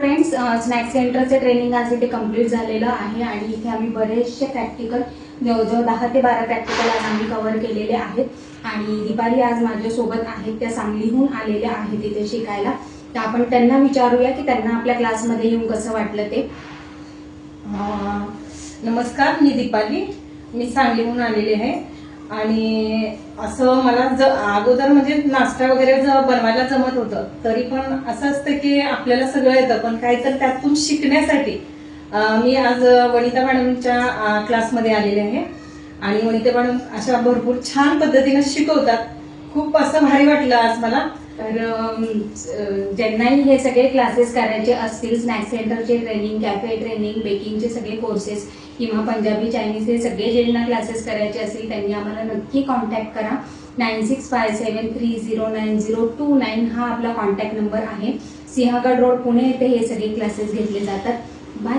Friends, snacks सेंटरचे training आज इथे कंप्लीट झालेलं आहे आणि इथे आम्ही बरेचसे प्रॅक्टिकल जवळजवळ 10 ते 12 प्रॅक्टिकल आज आम्ही कव्हर केलेले आहेत आणि दीपाली आज माझ्यासोबत आहेत. त्या सांगलीहून आलेल्या आहेत इथे शिकायला. तर आपण त्यांना विचारूया की त्यांना आपल्या क्लासमध्ये येऊन कसं वाटलं ते. नमस्कार, मी दीपाली, मी सांगलीहून आलेली आहे आणि असं मला अगोदर म्हणजे नाश्ता वगैरे बनवायला जमत होतं, तरी पण असं असतं की आपल्याला सगळं येतं पण काहीतरी त्यातून शिकण्यासाठी मी आज वनिता मॅडमच्या क्लासमध्ये आलेले आहे आणि वनिता मॅडम अशा भरपूर छान पद्धतीने शिकवतात. खूप असं भारी वाटलं आज मला. तर ज्यांनाही हे सगळे क्लासेस करायचे असतील, स्नॅक्स सेंटरचे ट्रेनिंग, कॅफे ट्रेनिंग, बेकिंगचे सगळे कोर्सेस किंवा पंजाबी चायनीज हे सगळे ज्यांना क्लासेस करायचे असतील त्यांनी आम्हाला नक्की कॉन्टॅक्ट करा. 9657309029 हा आपला कॉन्टॅक्ट नंबर आहे. सिंहगड रोड, पुणे येथे हे सगळे क्लासेस घेतले जातात. बाय.